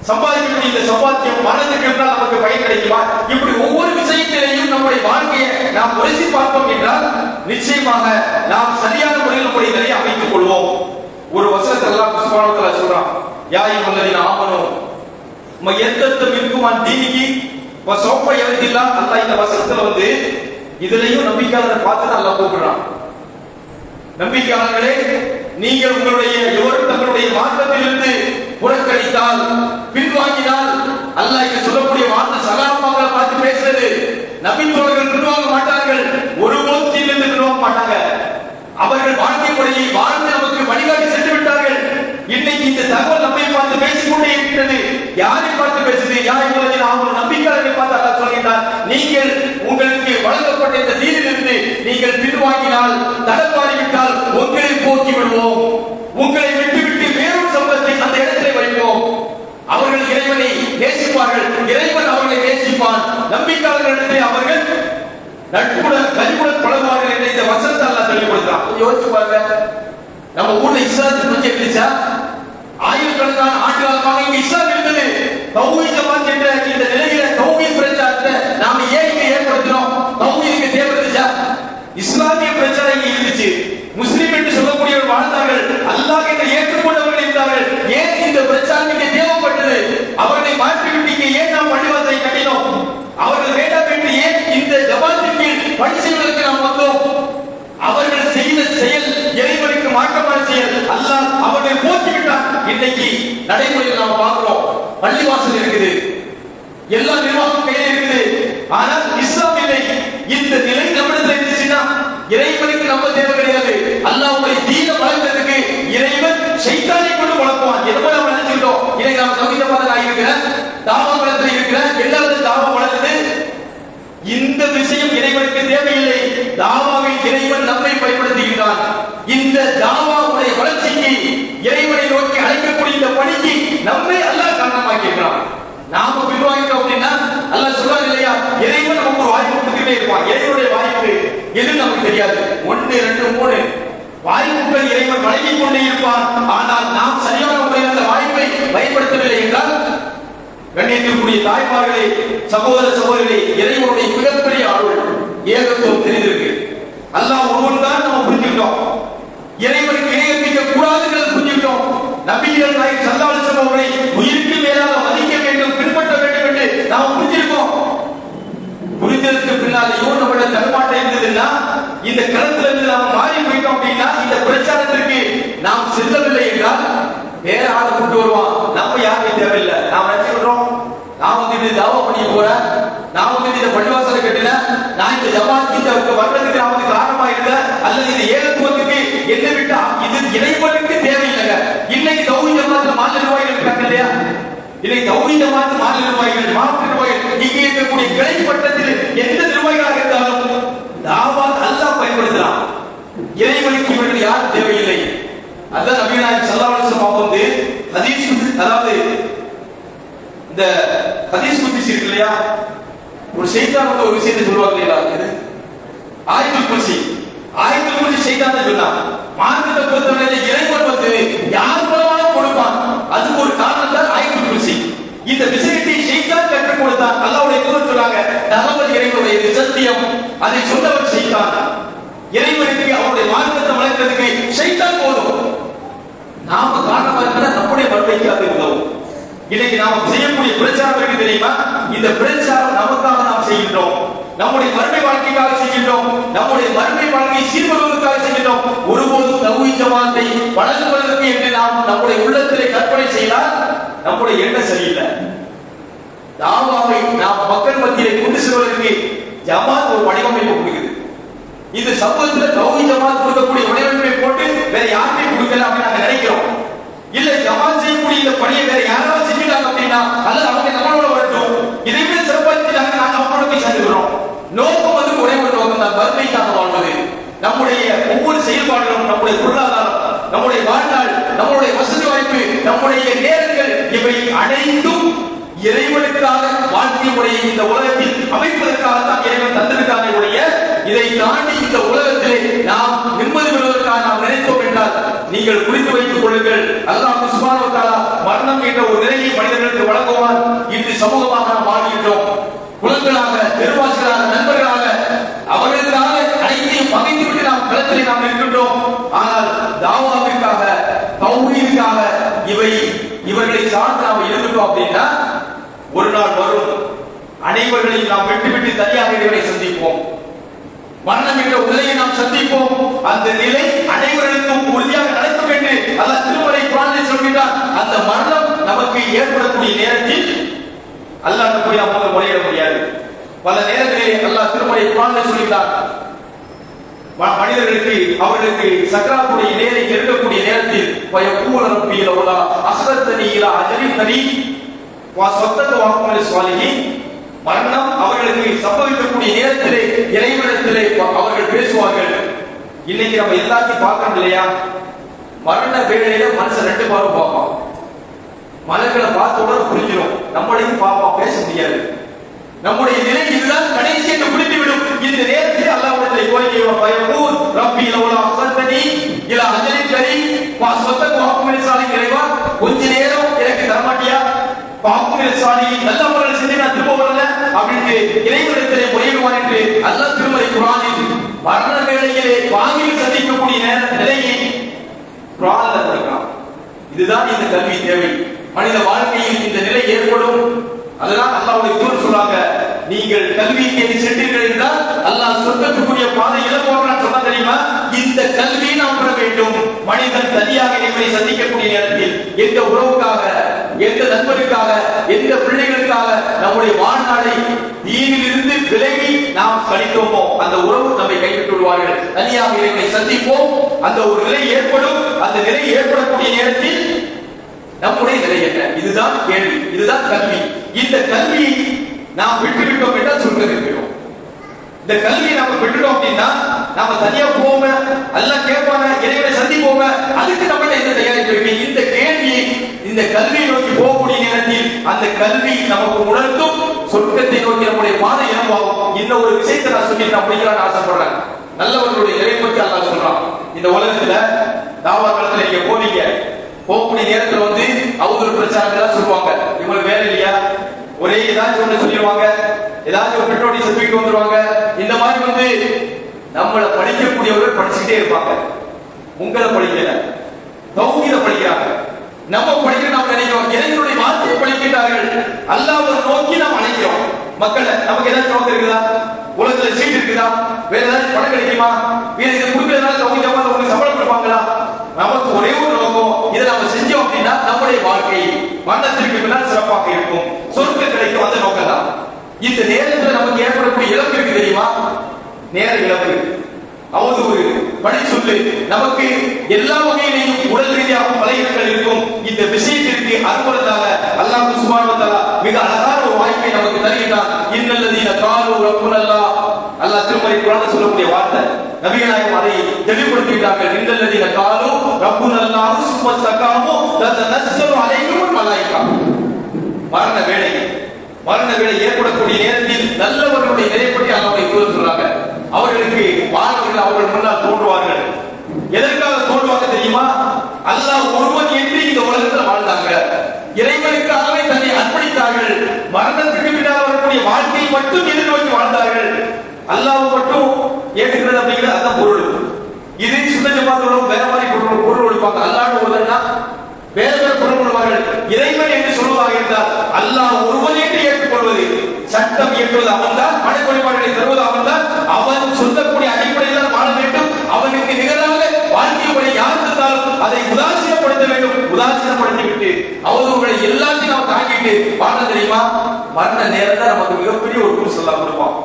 சம்பாதிக்கக்கூடிய இந்த சம்பாத்தியம் மரணத்துக்கு பின்னால் நமக்கு பயன் கிடைக்குமா? இப்படி ஒவ்வொரு விஷயத்திலையும் நம்முடைய வாழ்க்கையை நாம் உழைச்சி பார்த்தோம் என்றால் நிச்சயமாக நாம் சரியான முறையில் நம்முடைய நிலையை அமைத்துக் கொள்வோம். ஒரு வசனத்தை அல்லாஹ் சுப்ஹானஹு வ தஆலா சொல்றான். யா அய்யுஹல்லதீன ஆமனூ மயத்தத்தும் இருக்குமான் தீனிக்கு வஸௌஃப யஹ்தில்லாஹ். அல்லாஹ் இந்த வசனத்துல வந்து இதுலயும் நம்பிக்கையாளரை பார்த்து தான் அல்லாஹ் கூப்பிடுறான். நம்பிக்கையாளர்களே, நீங்கள் உங்களுடைய தங்களுடைய மார்க்கத்திலிருந்து புறக்கணித்தால், பின்வாங்கினால், அல்லாஹ் இங்க சொல்லக்கூடிய வார்த்தை சகாபாக்களை பார்த்து பேசுறது. நபி தோழர்கள் பின்வாங்க மாட்டார்கள், ஒரு மூலத்திலிருந்து பின்வாங்க மாட்டாங்க. அவர்கள் வாழ்க்கை முறையை வாழ்ந்து நமக்கு வழிகாட்டி சென்று விட்டார்கள். இன்னைக்கு இந்த தகவல் நம்மை பார்த்து பேசிக்கொண்டே இருக்கிறது. யாரை பார்த்து பேசுது? யாரை அவங்க நம்பிக்கையாளர்களை பார்த்து அல்லாஹ் சொல்கிறார், நீங்கள் உங்களுக்கு வழங்கப்பட்ட இந்த தீனிலிருந்து நீங்கள் பின்வாங்கினால், தடமாறிவிட்டால் உங்களை போக்கி விடுவோம், உங்களை விட்டுவிட்டு வேறொரு சம்பவத்தை அந்த இடத்திலே வைப்போம். அவர்கள் இறைவனை நேசிப்பார்கள், இறைவன் அவர்களை நேசிப்பான். நம்பிக்கையாளர்களிடத்திலே அவர்கள் நட்புடன் கனிவுடன் பழகுவார்கள் என்ற இந்த வசனத்தை அல்லாஹ் தெளிவுபடுத்துறான். யோசிச்சு பாருங்க. நம்ம ஊர்ல இஸ்லாத்தை பற்றி எப்படிச்சா? ஆயிரக்கணக்கான ஆண்டுகாலமாக இங்க இஸ்லாம் இருந்தது. தௌஹீத் ஜமாத் என்ற இந்த நிலையில தௌஹீத் பிரச்சாரத்தை நாம ஏன் இங்க ஏற்படுத்தினோம்? தௌஹீதுக்கு தேவை இருந்துச்சா? இஸ்லாமிய பிரச்சாரம் இங்க இருந்துச்சு. முஸ்லிம் என்று சொல்லக்கூடியவர் வாழ்ந்தார்கள், அல்லாஹ் என்று ஏற்றுக்கொண்டவர்கள் இருந்தார்கள். ஏன் இந்த பிரச்சாரம் இங்கே தேவைப்பட்டது? அவர்களை மாற்றிவிட்டு இங்கே ஏன் நாம் பள்ளிவாசலை கட்டினோம்? அவர்கள் வேண்டாம் என்று ஏன் இந்த ஜமாத்தின் கீழ் பணி இறைவனுக்கு நம்ம தேவை கிடையாது. அல்லாஹ்வுடைய தீனை வளர்க்கிறதுக்கு இறைவன் ஷைத்தானை கொண்டு வளர்ப்பான். எதுவும் நம்ம நினைச்சுட்டோம், இன்னைக்கு நம்ம தௌஹீதவாதம் ஆகியிருக்கிறேன், தாவா வளர்த்துல இருக்கிறேன், எல்லாரும் தாவா வளர்ந்து இந்த விஷயம் இறைவனுக்கு தேவையில்லை. தாவாவில் இறைவன் நம்மை பயன்படுத்துகிறான். இந்த தாவாவுடைய வளர்ச்சிக்கு இறைவனை நோக்கி அழைக்கக்கூடிய இந்த பணிக்கு நம்மை அல்லாஹ் காரணமாக்கிறான். நாம பின்வாங்கிட்டோம் அப்படின்னா அல்லாஹ் சொல்றான் இல்லையா, இறைவன் நமக்கு ஒரு வாய்ப்பு கொடுத்துட்டே இருப்பான். இறைவனுடைய வாய்ப்பு எது நமக்கு தெரியாது. 1 2 3 வாய்ப்புகள் இறைவன் வழங்கிக் கொண்டே இருப்பான். ஆனால் நாம் சரியான முறையில் அந்த வாய்ப்பை பயன்படுத்தவில்லை என்றால், கண்ணியத்திற்குரிய தாய்மார்களே, சகோதர சகோதரிகளே, இறைவனுடைய மிகப்பெரிய அருள் ஏகத்துவம் தெரிந்திருக்கு. அல்லாஹ் ஒருவன் தான் நம்ம புரிஞ்சுக்கிட்டோம். இறைவனுக்கு இணை கற்பிக்க கூடாதுங்கிறது புரிஞ்சுக்கிட்டோம். நபிகள் நாயகம் ஸல்லல்லாஹு அலைஹி வஸல்லம் அவர்களை உயிருக்கு மேலாக மதிக்க வேண்டும், பின்பற்ற வேண்டும் என்று நாம் புரிஞ்சிருக்கோம். புரிஞ்சதுக்கு பின்னாலேயோ நம்மளோட தன்மாட்டம் இருந்ததுன்னா, இந்த களத்துல இருந்து நாம் மாறி போயிட்டோம் அப்படின்னா, இந்த பிரச்சாரத்திற்கு நாம் செல்லவில்லை என்றால் வேற ஆளை கொண்டு வருவான். நம்ம யாருக்கும் தேவையில்லை. நாம் நினைச்சுக்கிறோம், நான் வந்து இது தாவா பண்ணி போறேன், நான் வந்து இந்த பள்ளிவாசலை கட்டினேன், நான் இந்த ஜமாத்துக்கு வர்றதுக்கு நான் வந்து காரணமா இல்லை, அல்லது இந்த ஏகத்துவத்துக்கு என்ன விட்டா இது இறைவனுக்கு தேவையில்லைங்க. இன்னைக்கு தௌஹீத் ஜமாத்துல மாநில நிர்வாகிகள் இருக்காங்க இல்லையா, இன்னைக்கு தௌஹீத் ஜமாத் மாநில நிர்வாகிகள், மாவட்ட நிர்வாகிகள், இங்கே இருக்கக்கூடிய கிளை பட்டத்தில் எந்த நிர்வாகிகளாக இருந்தாலும் தாவா அல்லாஹ் பயன்படுத்தலாம். இறைவனுக்கு இவர்கள் யாரும் தேவையில்லை. அதான் நபி நாயகம் ஸல்லல்லாஹு அலைஹி வஸல்லம் வந்து ஹதீஸ், அதாவது இந்த ஹதீஸ் குத்ஸி இருக்கு இல்லையா, ஒரு ஷைத்தான் வந்து ஒரு விஷயத்தை சொல்லுவாங்க இல்லையா, இது ஆயத்துல் குர்சி. ஆயத்துல் குர்சி ஷைத்தான் தான் சொன்னான். மார்க்கத்தை பொறுத்தவரையில இறைவன் வந்து யார் மூலமாகவும் கொடுப்பான். அதுக்கு ஒரு காரணம் தான் ஆயத்துல் குர்சி. இந்த விஷயத்தை ஷைத்தான் கற்றுக் கொடுத்தான். அல்லாஹ்வுடைய தூதர் சொல்றாங்க, தகவல் இறைவனுடைய சத்தியம், அதை சொன்னவர் ஷைத்தான். இறைவனுக்கு அவருடைய மார்க்கத்தை வளர்க்கிறதுக்கு ஷைத்தான் போதும். நாம காரணமா இருக்கிற நம்முடைய மறுமைக்காக உதவும். இன்னைக்கு நாம செய்யக்கூடிய பிரச்சாரம் இருக்கு தெரியுமா, இந்த பிரச்சாரம் நமக்காக நாம் செய்கின்றோம், நம்முடைய மறுமை வாழ்க்கைக்காக செய்கின்றோம், நம்முடைய மறுமை வாழ்க்கையை சீர்படுவதற்காக செய்கின்றோம். ஒருபோதும் தௌஹீத் ஜமாத்தை வளர்ப்பதற்கு என்று நாம் நம்முடைய உள்ளத்திலே கற்பனை செய்தால் நம்முடைய எண்ணம் சரியில்லை. தாவாவை நாம் மக்கள் மத்தியிலே கொண்டு செல்வதற்கு ஜமாத் ஒரு வடிவமைப்பு கொடுக்குது. இந்த சமூகத்துல தௌஹீத் ஜமாத் கொடுக்கக்கூடிய வடிவமைப்பை போட்டு வேற யாருமே கொடுக்கல அப்படின்னு நாங்க நினைக்கிறோம். இல்ல ஜமாத் செய்யக்கூடிய இந்த பணியை வேற யாராவது செஞ்சுட்டாங்க அப்படின்னா அல்லது அவங்க நம்மளோட வரட்டும், இதைவிட சிறப்பாக நாங்க அவங்களோட போய் சேர்ந்துக்கிறோம். நோக்கம் வந்து ஒரே ஒரு நோக்கம் தான், மறுமைக்காக வாழ்வது. நம்முடைய ஒவ்வொரு செயல்பாடுகளும், நம்முடைய பொருளாதாரம், நம்முடைய வாழ்நாள், நம்முடைய வசதி வாய்ப்பு, நம்முடைய நேரங்கள், இவை அனைத்தும் இறைவனுக்காக வாழ்க்கை முறையை இந்த உலகத்தில் அமைப்பதற்காக தான் இறைவன் தந்திருக்கானே ஒழிய, இதை தாண்டி இந்த உலகத்திலே நாம் நிம்மதி பெறுவதற்காக நாம் நினைத்தோம் என்றால் நீங்கள் புரிந்து வைத்துக் கொள்ளுங்கள், அல்லாஹ் சுப்ஹானஹு வ தஆலா மரணம் என்ற ஒரு நிலையை மனிதர்களுக்கு வழங்குவான். இன்று சமூகமாக நாம் வாழ்கின்றோம். குலங்களாக, பெருவாசிகளாக, நண்பர்களாக அவர்களுக்காக அனைத்தையும் பகைத்துவிட்டு நாம் களத்திலே நாம் இருக்கின்றோம். ஆனால் தாவாவிற்காக, தௌஹீதுக்காக இவர்களை சார்ந்து நாம் இருந்துட்டோம் அப்படின்னா ஒரு நாள் வரும், அனைவர்களையும் நாம் விட்டு தனியாக இறைவனை சந்திப்போம். மரணம் என்ற நிலையை நாம் சந்திப்போம். அந்த நிலை அனைவருக்கும் உறுதியாக நடக்கும் என்று அல்லாஹ் திருமறை குர்ஆனில் சொல்கிறார். அந்த மரணம் நமக்கு ஏற்படக்கூடிய நேரத்தில் அல்லாஹ் போய் நாம் முறையிட முடியாது. பல நேரங்களிலே அல்லாஹ் திருமறை குர்ஆனில் சொல்கிறார், மனிதர்களுக்கு அவர்களுக்கு சக்கராத்துடைய நேரை நெருங்கக்கூடிய நேரத்தில் பயக்கூல ரப்பி லௌலா அஸ்ரத்தனி இலா அஜலின் கரீம் வா ஸத்தக வஅமல் ஸாலிஹீன். மரணம் அவர்களுக்கு சம்பவிக்கக்கூடிய நேரத்திலே இறைவனிடத்திலே அவர்கள் பேசுவார்கள். இன்னைக்கு நம்ம எல்லாத்தையும் பார்க்கணும் இல்லையா, மரண வேளையில மனுஷன் 2 பாரு பார்ப்பான். மலக்களை பார்த்த உடனே புரிஞ்சிடும், நம்மளையும் பார்ப்பான், பேச முடியாது. நம்முடைய நிலை இதுதான், கடைசி என்று புரிந்துவிடும். இந்த நேரத்தில் அல்லாஹ்விடத்தில் கோரிக்கையோடு பயப்பூர் ரப்பி லௌலா அஸ்ரத்தனி இலா அஜலின் கரீம் வா ஸத்தக வஅமல் ஸாலிஹீன். இறைவா, கொஞ்ச நேரம் எனக்கு தரமாட்டியா, பாக்குமில் சாலிஹீன் நல்ல முறையில் செஞ்சு நான் திரும்ப வரல அப்படின்னு இறைவனிடத்திலே முறையிடுவான் என்று அல்லாஹ் திருமறை குர்ஆனில் மரண வேளையிலே பாங்கில் சந்திக்கக்கூடிய நிலையை குர்ஆன்ல கொடுக்கிறான். இதுதான் இந்த கல்வி தேவை. மனித வாழ்க்கையில் இந்த நிலை ஏற்படும். அதனால் அல்லாஹ்வுடைய தூதர் சொல்றாங்க, நீங்கள் கல்வியை தேடி சென்றீர்கள் என்றால் அல்லாஹ் சொர்க்கத்துக்குரிய பாதை இலகுவாக சொன்னா தெரியுமா, இந்த கல்வியை நாம் பெற வேண்டும். மனிதன் தனியாக இறைவனை சந்திக்கக்கூடிய நேரத்தில் எந்த உறவுக்காக எந்த நண்பருக்காக, எந்த பிள்ளைகளுக்காக நம்முடைய வாழ்நாளை தீனிலிருந்து விலகி நாம் கழித்தோமோ அந்த உறவு நம்மை கைவிட்டு விடுவார்கள். தனியாக இறைவனை சந்திப்போம். அந்த ஒரு நிலை ஏற்படும். அந்த நிலை ஏற்படக்கூடிய நேரத்தில் நம்முடைய நிலை என்ன? இதுதான் கேள்வி, இதுதான் கல்வி. இந்த கல்வியை நாம் விட்டுவிட்டோம் என்றால் சொர்க்கம் இருக்கிறோம். இந்த கல்வியை நாம விட்டுட்டோம் அப்படின்னா நாம தனியா போவோம், எல்லாம் கேட்பாங்க, இறைவனை சந்திப்போம். அதுக்கு நம்ம எந்த தயாரிப்பு இருக்கு? இந்த கேள்வியை, இந்த கல்வியை நோக்கி போகக்கூடிய நேரத்தில் அந்த கல்வி நமக்கு உணர்த்தும் சொர்க்கத்தை நோக்கி நம்முடைய பாதை இனமாகும். இன்னும் ஒரு விஷயத்தை நான் சொல்லி நான் படிக்கலாம்னு ஆசைப்படுறேன். நல்லவர்களுடைய நிலை பற்றி அல்லாஹ் சொல்றான். இந்த உலகத்துல தாவா காலத்துல நீங்க போவீங்க, போகக்கூடிய நேரத்துல அவதூறு பிரச்சாரங்கள் சொல்லுவாங்க. இவங்களுக்கு வேலை இல்லையா, ஒரே ஏதாச்சும் ஒண்ணு சொல்லிடுவாங்க, ஏதாச்சும் ஒரு பெட்ரோடி தூக்கிட்டு வந்துருவாங்க. இந்த மாதிரி நம்மளை படிக்கக்கூடியவர்கள் படிச்சுக்கிட்டே இருப்பாங்க. உங்களை படிக்கல, தௌஹீத படிக்கிறாங்க. நம்ம படிக்க நாம் நினைக்கிறோம், இறைவனுடைய வார்த்தையை படிக்கிறார்கள். அல்லாஹ்வை நோக்கி நாம் அழைக்கிறோம் மக்களை. நமக்கு ஏதாச்சும் நோக்கம் இருக்குதா? உலகத்துல சீட் இருக்குதா? வேற ஏதாச்சும் பணம் கிடைக்குமா? வேற இதை கொடுக்கறதுனால தௌஹீத உங்களுக்கு சம்பளம் கொடுப்பாங்களா? நமக்கு ஒரே ஒரு நோக்கம், இதை நம்ம செஞ்சோம் அப்படின்னா நம்முடைய வாழ்க்கை மரணத்திற்கு பின்னால் சிறப்பாக இருக்கும், சொர்க்கம் கிடைக்கும். அந்த நோக்கம் தான். இந்த நேரத்தில் நமக்கு ஏற்படக்கூடிய இழப்பு இருக்கு தெரியுமா? நேர இழப்பு, அவதூறு, பழி சொல்லு, நமக்கு எல்லா வகையிலையும் உடல் ரீதியாக பலகீனங்கள் இருக்கும். இந்த விஷயத்திற்கு அற்புதமாக அல்லாஹ் சுப்ஹானஹு வ தஆலா மிக அழகான ஒரு வாய்ப்பை நமக்கு தருகிறார். இன்னல்லதீன காலு ரப்புனல்லாஹ், அல்லாஹ் திருமறை குர்ஆன்ல சொல்லக்கூடிய வார்த்தை, நபிகள் நாயகம் அதை தெளிவுபடுத்துகிறார்கள். இன்னல்லதீன காலு ரப்புனல்லாஹ் சும்மஸ்தகாமு ததனஸ்ஸலு அலைஹிமுல் மலாயிகா. மரண வேளை ஏற்படக்கூடிய நேரத்தில் நல்லவர்களுடைய நிலை பற்றி அல்லாஹ் சொல்றாங்க. அவர்களுக்கு வானவர்கள் அவர்கள் முன்னால் தோன்றுவார்கள். எதற்காக தோன்றுவாங்க தெரியுமா? அல்லாஹ் ஒருவன் என்று இந்த உலகத்தில் வாழ்ந்தாங்க, இறைவனுக்காகவே தன்னை அர்ப்பணித்தார்கள், மரணத்துக்கு பின்னால் வரக்கூடிய வாழ்க்கையை மட்டும் எதிர்நோக்கி வாழ்ந்தார்கள், அல்லாஹ் மட்டும் ஏற்றுக்கிறது அப்படிங்கிறது அதான் பொருள். இது சுத்த ஜமாத்துடன் வேற மாதிரி பொருள் கொடுப்பாங்க. அல்லாஹ் ஒருவன்னா வேற வேற பொருள் கொள்வார்கள். இறைவன் என்று சொல்வதாக இருந்தால் அல்லாஹ் ஒருவன் என்று ஏற்றுக்கொள்வது, சட்டம் இயற்றுவது அவன்தான், மன வழிபாடுகளை தருவது அவன்தான், அவன் சொல்லக்கூடிய அடிப்படையில் தான் வாழ வேண்டும். அவனுக்கு நிகராக வாழ்க்கை முறை யார் இருந்தாலும் அதை உதாசீனப்படுத்த வேண்டும். உதாசீனப்படுத்திவிட்டு அவதூறுகளை எல்லாத்தையும் நாம் தாங்கிட்டு வாழ தெரியுமா? மரண நேரத்தை நமக்கு மிகப்பெரிய ஒரு குறி சொல்ல கொடுப்பான்.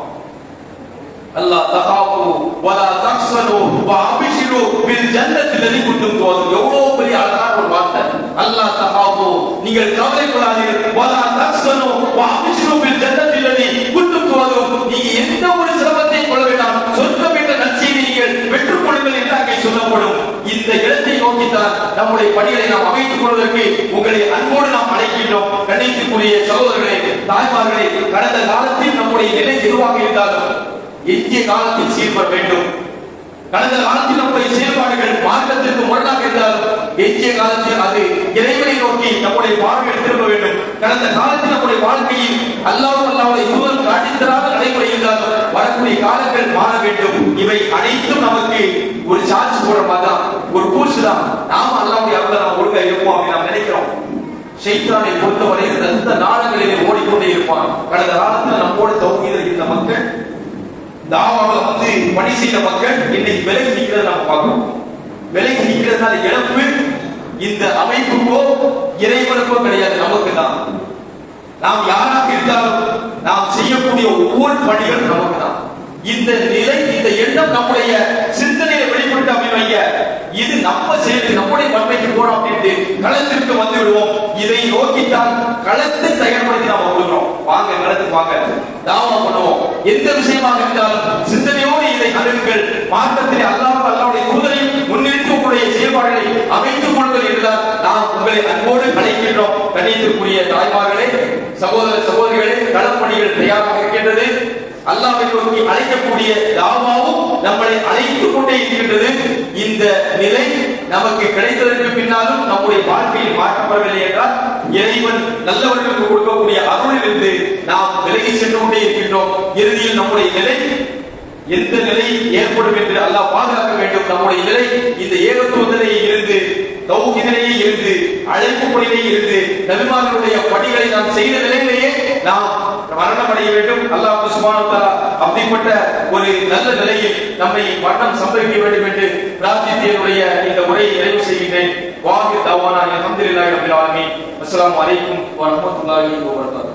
அல்லாஹ் தகாஃபு வலா தஹ்சனு வ அபிஷிரு பில் ஜன்னத்தி லதி குன்தும் துஅது. எவ்வளவு பெரிய அழகான ஒரு வார்த்தை. அல்லாஹ் தகாஃபு, நீங்கள் கவலைப்படாதீர்கள், வலா தஹ்சனு வ அபிஷிரு பில் ஜன்னத்தி லதி குன்தும் துஅது. நீங்க எந்த ஒரு சிரமத்தையும் கொள்ள வேண்டாம், சொர்க்கம் என்ற நற்செய்தியை நீங்கள் பெற்றுக் கொள்ளுங்கள் என்று அங்கே சொல்லப்படும். இந்த இடத்தை நோக்கித்தான் நம்முடைய பணிகளை நாம் அமைத்துக் கொள்வதற்கு உங்களை அன்போடு நாம் அழைக்கின்றோம். கண்ணியத்திற்குரிய சகோதரர்களே, தாய்மார்களே, கடந்த காலத்தில் நம்முடைய நிலை எதுவாக இருந்தாலும் எஞ்சிய காலத்தில் சீர்பட வேண்டும். கடந்த காலத்தில் நம்முடைய செயல்பாடுகள் மார்க்கத்திற்கு முரணாக இருந்தாலும் எஞ்சிய காலத்தில் அது இறைவனை நோக்கி நம்முடைய பார்வையை திரும்ப வேண்டும். கடந்த காலத்தில் நம்முடைய வாழ்க்கையில் அல்லாஹ்வுடைய தூதர் காட்டித்தராத நடைமுறை இருந்தாலும் வரக்கூடிய காலங்கள் மாற வேண்டும். இவை அனைத்தும் நமக்கு ஒரு சார்ஜ் போடுற மாதிரி ஒரு பூசு தான். நாம அல்லாஹ்வுடைய அருளால நாம் ஒழுங்கா இருப்போம் அப்படின்னு நாம் நினைக்கிறோம். ஷைத்தானை பொறுத்தவரை அந்த நாடங்களிலே ஓடிக்கொண்டே இருப்பான். கடந்த காலத்தில் நம்மோடு தௌஹீதில் இருந்த மக்கள், தாவாவில் பணி செய்த மக்கள் இன்னைக்கு விலகி நிற்கிறத நாம் பார்க்கிறோம். விலகி நிற்கிறதுனால இழப்பு இந்த அமைப்புக்கோ இறைவனுக்கோ கிடையாது, நமக்கு தான். நாம் யாராக இருந்தாலும் நாம் செய்யக்கூடிய ஒவ்வொரு பணிகள் நமக்கு தான். இந்த நிலை, இந்த எண்ணம் நம்முடைய சிந்தனையை வெளிப்பட்டு அமைவைய இது நம்ம சேர்த்து நம்முடைய பண்பைக்கு போறோம் அப்படின்ட்டு களத்திற்கு வந்து விடுவோம். இதை நோக்கித்தான் களத்தை தயார்படுத்தி நாம் விடுகிறோம். வாங்க களத்துக்கு வாங்க, தாவா பண்ணுவோம். எந்த விஷயமாக இருந்தாலும் சிந்தனையோடு இதை அணுகுங்கள். மார்க்கத்திலே அல்லாஹ்வுடைய தூதரையும் முன்னிறுத்தி உங்களுடைய செயல்பாடுகளை அமைத்துக் கொள்ளுங்கள் என்றால் நாம் உங்களை அன்போடு அழைக்கின்றோம். கண்ணியத்திற்குரிய தாய்மார்களே, சகோதர சகோதரிகளே, களப்பணிகள் தயாராக இருக்கின்றது. அல்லாஹ்வை நோக்கி அழைக்கக்கூடிய தாவாவும் நம்மளை அழைத்துக் கொண்டே இருக்கின்றது. இந்த நிலை நமக்கு கிடைத்ததற்கு பின்னாலும் நம்முடைய வாழ்க்கையில் மாற்றப்படவில்லை என்றால் இறைவன் நல்லவர்களுக்கு கொடுக்கக்கூடிய அருளிலிருந்து நாம் விலகி சென்று கொண்டே இருக்கின்றோம். இறுதியில் நம்முடைய நிலை எந்த நிலை ஏற்படும் என்று அல்லாஹ் பாதுகாக்க வேண்டும். நம்முடைய நிலை இந்த ஏகத்துவ நிலையில் இருந்து தௌஹீதிலேயே இருந்து அழைப்பு பணியிலேயே இருந்து நபிமார்களுடைய பணிகளை நாம் செய்த நிலையிலேயே நாம் மரணம் அடைய வேண்டும். அல்லாஹ் சுப்ஹானஹு வ தஆலா அப்படிப்பட்ட ஒரு நல்ல நிலையில் நம்மை மரணம் சம்பவிக்க வேண்டும் என்று பிரார்த்தித்தேனுடைய இந்த உரையை நிறைவு செய்கின்றேன். வாஹிர் தவானா அல்ஹம்துலில்லாஹி ரப்பில் ஆலமீன். அஸ்ஸலாமு அலைக்கும் வ ரஹ்மத்துல்லாஹி வ பரகாத்துஹு.